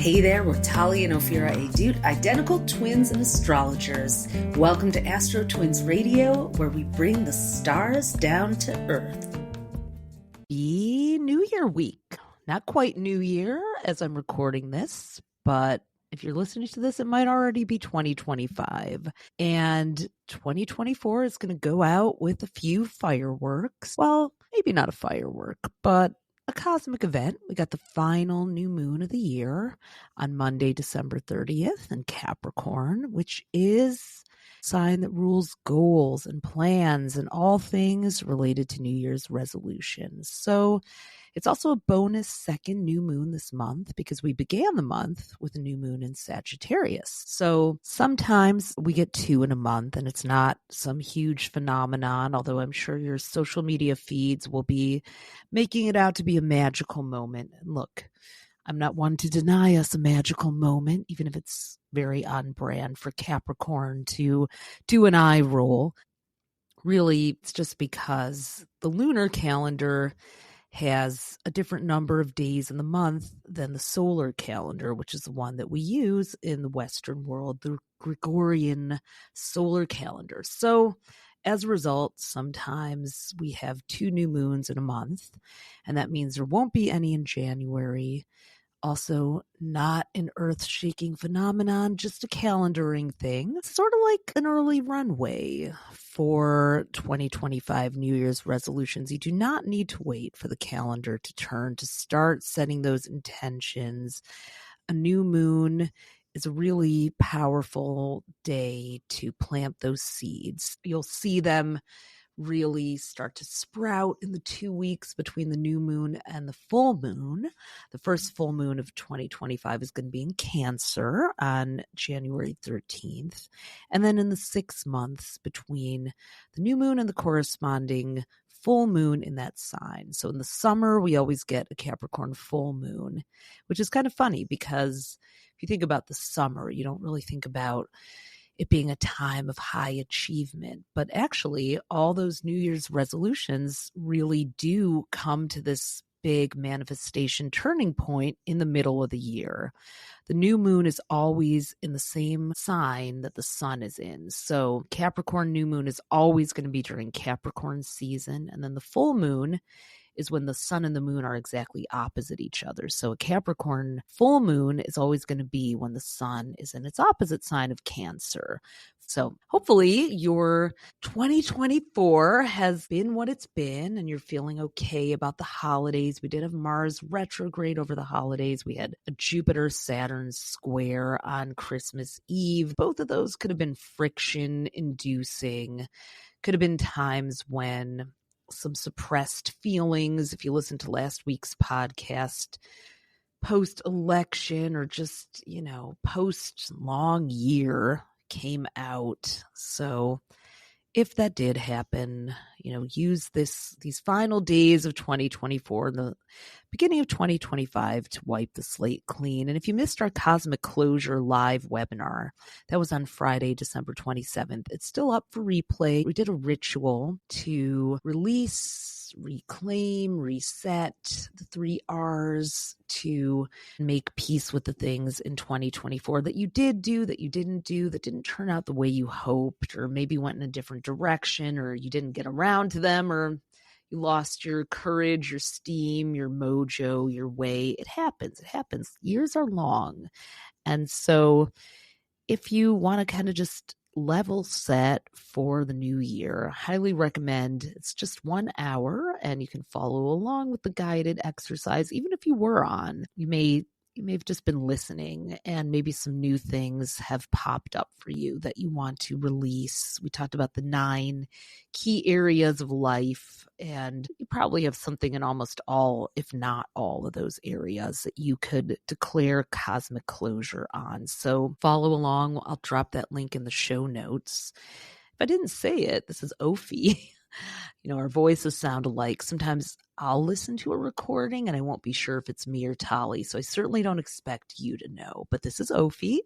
Hey there, we're Talia and Ophira Edut, identical twins and astrologers. Welcome to AstroTwins Radio, where we bring the stars down to Earth. Be New Year week. Not quite New Year as I'm recording this, but if you're listening to this, it might already be 2025. And 2024 is going to go out with a few fireworks. Well, maybe not a firework, but a cosmic event. We got the final new moon of the year on Monday, December 30th in Capricorn, which is a sign that rules goals and plans and all things related to New Year's resolutions. So it's also a bonus second new moon this month because we began the month with a new moon in Sagittarius. So sometimes we get two in a month and it's not some huge phenomenon, although I'm sure your social media feeds will be making it out to be a magical moment. And look, I'm not one to deny us a magical moment, even if it's very on brand for Capricorn to do an eye roll. Really, it's just because the lunar calendar has a different number of days in the month than the solar calendar, which is the one that we use in the Western world, the Gregorian solar calendar. So as a result, sometimes we have two new moons in a month, and that means there won't be any in January. Also, not an earth-shaking phenomenon, just a calendaring thing. Sort of like an early runway for 2025 New Year's resolutions. You do not need to wait for the calendar to turn to start setting those intentions. A new moon is a really powerful day to plant those seeds. You'll see them really start to sprout in the 2 weeks between the new moon and the full moon. The first full moon of 2025 is going to be in Cancer on January 13th. And then in the 6 months between the new moon and the corresponding full moon in that sign. So in the summer, we always get a Capricorn full moon, which is kind of funny because if you think about the summer, you don't really think about it being a time of high achievement. But actually, all those New Year's resolutions really do come to this big manifestation turning point in the middle of the year. The new moon is always in the same sign that the sun is in. So Capricorn new moon is always going to be during Capricorn season. And then the full moon is when the sun and the moon are exactly opposite each other. So a Capricorn full moon is always going to be when the sun is in its opposite sign of Cancer. So hopefully your 2024 has been what it's been and you're feeling okay about the holidays. We did have Mars retrograde over the holidays. We had a Jupiter-Saturn square on Christmas Eve. Both of those could have been friction-inducing, could have been times when some suppressed feelings, if you listen to last week's podcast, post-election or just, post-long year came out. So if that did happen, use these final days of 2024 and the beginning of 2025 to wipe the slate clean. And if you missed our Cosmic Closure live webinar, that was on Friday, December 27th. It's still up for replay. We did a ritual to release, reclaim, reset, the 3 R's, to make peace with the things in 2024 that you did do, that you didn't do, that didn't turn out the way you hoped, or maybe went in a different direction, or you didn't get around to them, or you lost your courage, your steam, your mojo, your way. It happens. Years are long. And so if you want to kind of just level set for the new year, I highly recommend. It's just 1 hour and you can follow along with the guided exercise. Even if you were on, you may have just been listening and maybe some new things have popped up for you that you want to release. We talked about the 9 key areas of life, and you probably have something in almost all, if not all of those areas that you could declare cosmic closure on. So follow along. I'll drop that link in the show notes. If I didn't say it, this is Ophi. Our voices sound alike. Sometimes I'll listen to a recording and I won't be sure if it's me or Tali. So I certainly don't expect you to know. But this is Ophi,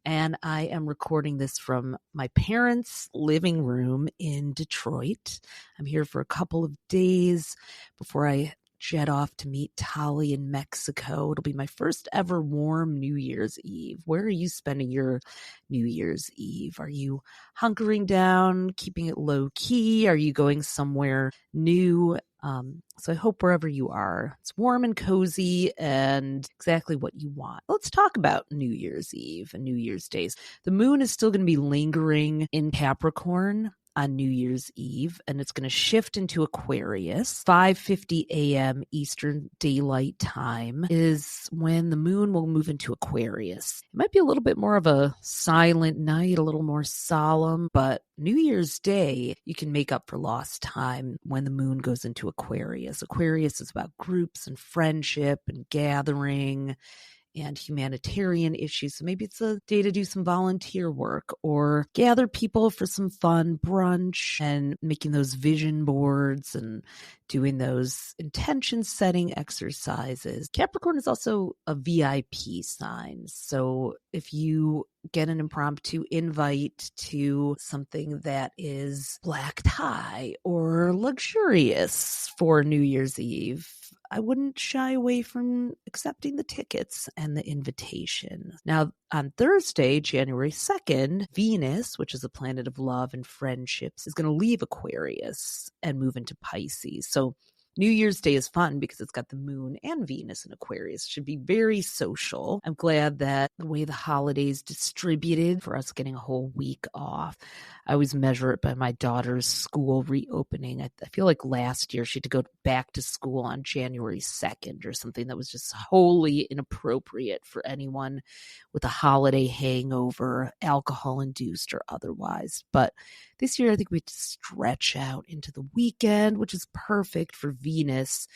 and I am recording this from my parents' living room in Detroit. I'm here for a couple of days before I jet off to meet Tali in Mexico. It'll be my first ever warm New Year's Eve. Where are you spending your New Year's Eve? Are you hunkering down, keeping it low key? Are you going somewhere new? So I hope wherever you are, it's warm and cozy and exactly what you want. Let's talk about New Year's Eve and New Year's days. The moon is still going to be lingering in Capricorn on New Year's Eve, and it's going to shift into Aquarius. 5:50 a.m. Eastern Daylight Time is when the moon will move into Aquarius. It might be a little bit more of a silent night, a little more solemn, but New Year's Day, you can make up for lost time when the moon goes into Aquarius. Aquarius is about groups and friendship and gathering and humanitarian issues. So maybe it's a day to do some volunteer work or gather people for some fun brunch and making those vision boards and doing those intention setting exercises. Capricorn is also a VIP sign. So if you get an impromptu invite to something that is black tie or luxurious for New Year's Eve, I wouldn't shy away from accepting the tickets and the invitation. Now, on Thursday, January 2nd, Venus, which is a planet of love and friendships, is going to leave Aquarius and move into Pisces. So New Year's Day is fun because it's got the moon and Venus in Aquarius. It should be very social. I'm glad that the way the holidays distributed for us getting a whole week off. I always measure it by my daughter's school reopening. I feel like last year she had to go back to school on January 2nd or something that was just wholly inappropriate for anyone with a holiday hangover, alcohol-induced or otherwise. But this year, I think we had to stretch out into the weekend, which is perfect for Venus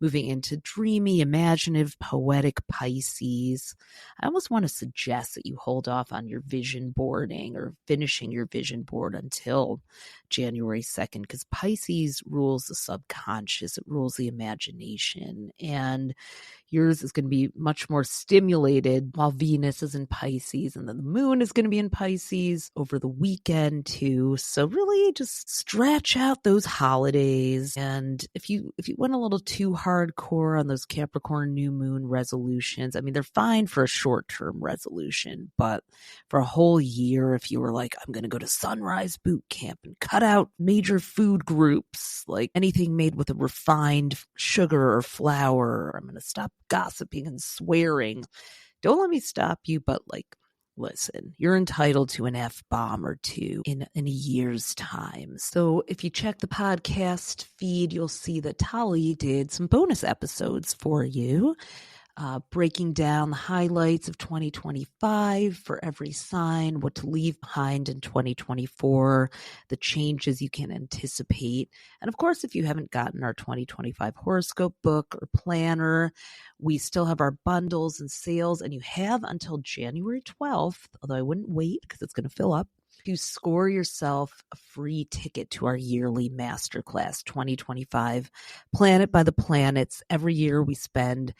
moving into dreamy, imaginative, poetic Pisces. I almost want to suggest that you hold off on your vision boarding or finishing your vision board until January 2nd, because Pisces rules the subconscious. It rules the imagination. And yours is going to be much more stimulated while Venus is in Pisces, and then the moon is going to be in Pisces over the weekend too. So really just stretch out those holidays. And if you went a little too hardcore on those Capricorn new moon resolutions, I mean, they're fine for a short-term resolution, but for a whole year, if you were like, I'm going to go to sunrise boot camp and cut out major food groups, like anything made with a refined sugar or flour, I'm going to stop gossiping and swearing. Don't let me stop you, but like, listen, you're entitled to an F-bomb or two in a year's time. So if you check the podcast feed, you'll see that Tali did some bonus episodes for you, breaking down the highlights of 2025 for every sign, what to leave behind in 2024, the changes you can anticipate. And of course, if you haven't gotten our 2025 horoscope book or planner, we still have our bundles and sales, and you have until January 12th, although I wouldn't wait because it's going to fill up, to score yourself a free ticket to our yearly masterclass 2025, Planet by the Planets. Every year we spend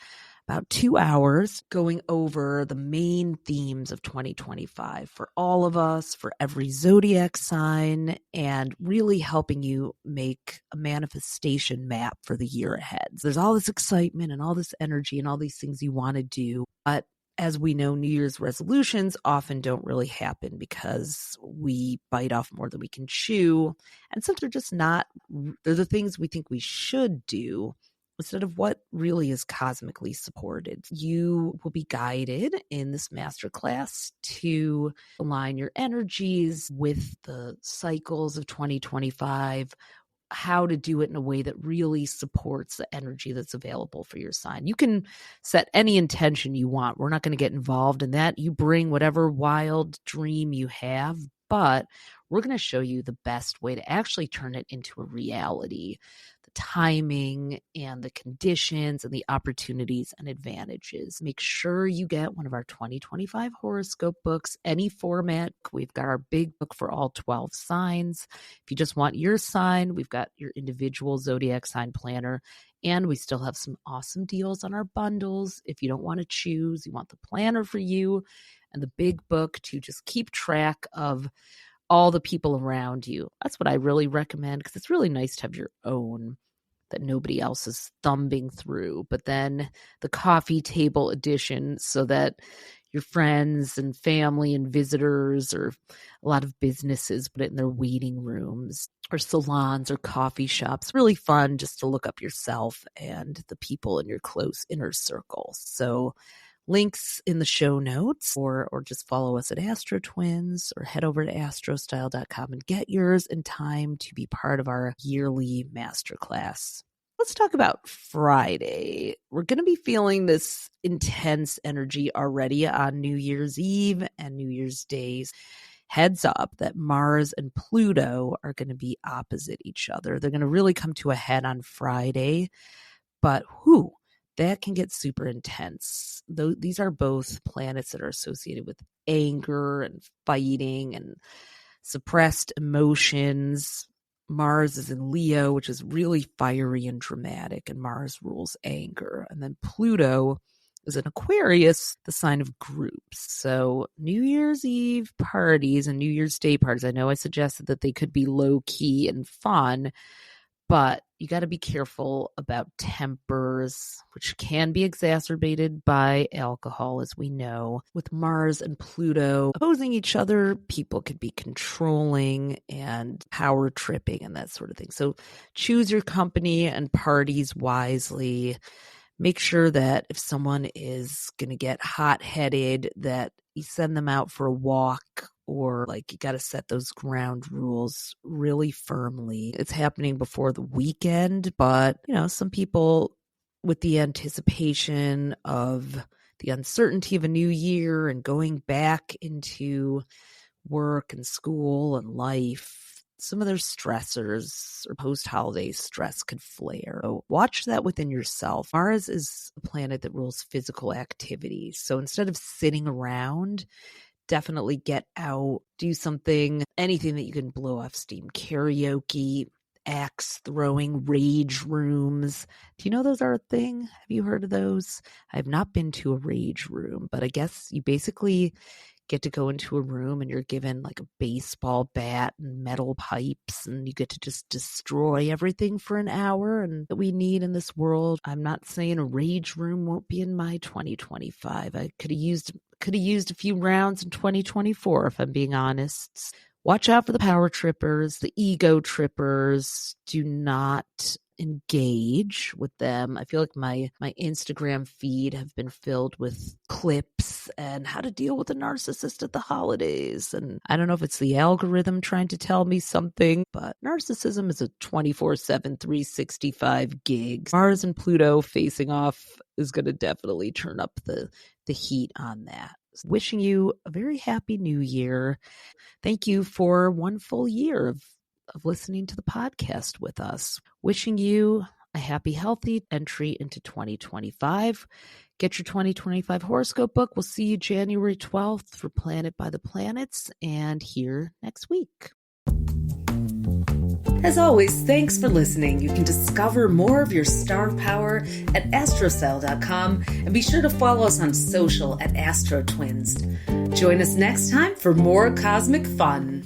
about 2 hours going over the main themes of 2025 for all of us, for every zodiac sign, and really helping you make a manifestation map for the year ahead. So there's all this excitement and all this energy and all these things you want to do, but as we know, New Year's resolutions often don't really happen because we bite off more than we can chew. And since they're just not, they're the things we think we should do instead of what really is cosmically supported. You will be guided in this masterclass to align your energies with the cycles of 2025, how to do it in a way that really supports the energy that's available for your sign. You can set any intention you want. We're not going to get involved in that. You bring whatever wild dream you have, but we're going to show you the best way to actually turn it into a reality, the timing and the conditions and the opportunities and advantages. Make sure you get one of our 2025 horoscope books, any format. We've got our big book for all 12 signs. If you just want your sign, we've got your individual zodiac sign planner, and we still have some awesome deals on our bundles. If you don't want to choose, you want the planner for you and the big book to just keep track of all the people around you. That's what I really recommend, because it's really nice to have your own that nobody else is thumbing through. But then the coffee table edition, so that your friends and family and visitors, or a lot of businesses put it in their waiting rooms or salons or coffee shops. Really fun just to look up yourself and the people in your close inner circle. So links in the show notes, or just follow us at AstroTwins, or head over to astrostyle.com and get yours in time to be part of our yearly masterclass. Let's talk about Friday. We're going to be feeling this intense energy already on New Year's Eve and New Year's Days. Heads up that Mars and Pluto are going to be opposite each other. They're going to really come to a head on Friday, but that can get super intense. These are both planets that are associated with anger and fighting and suppressed emotions. Mars is in Leo, which is really fiery and dramatic, and Mars rules anger. And then Pluto is in Aquarius, the sign of groups. So New Year's Eve parties and New Year's Day parties, I know I suggested that they could be low-key and fun, but you got to be careful about tempers, which can be exacerbated by alcohol, as we know. With Mars and Pluto opposing each other, people could be controlling and power tripping and that sort of thing. So choose your company and parties wisely. Make sure that if someone is going to get hot-headed, that you send them out for a walk, or you got to set those ground rules really firmly. It's happening before the weekend, but some people, with the anticipation of the uncertainty of a new year and going back into work and school and life, some of their stressors or post-holiday stress could flare. So watch that within yourself. Mars is a planet that rules physical activity. So instead of sitting around, definitely get out, do something, anything that you can blow off steam. Karaoke, axe throwing, rage rooms. Do you know those are a thing? Have you heard of those? I have not been to a rage room, but I guess you basically get to go into a room and you're given a baseball bat and metal pipes, and you get to just destroy everything for an hour and that we need in this world. I'm not saying a rage room won't be in my 2025. I could have used a few rounds in 2024, if I'm being honest. Watch out for the power trippers, the ego trippers. Do not engage with them. I feel like my Instagram feed have been filled with clips and how to deal with a narcissist at the holidays. And I don't know if it's the algorithm trying to tell me something, but narcissism is a 24/7, 365 gig. Mars and Pluto facing off is going to definitely turn up the heat on that. Wishing you a very happy new year. Thank you for one full year of listening to the podcast with us. Wishing you a happy, healthy entry into 2025. Get your 2025 horoscope book. We'll see you January 12th for Planet by the Planets, and here next week. As always, thanks for listening. You can discover more of your star power at astrostyle.com, and be sure to follow us on social at AstroTwins. Join us next time for more cosmic fun.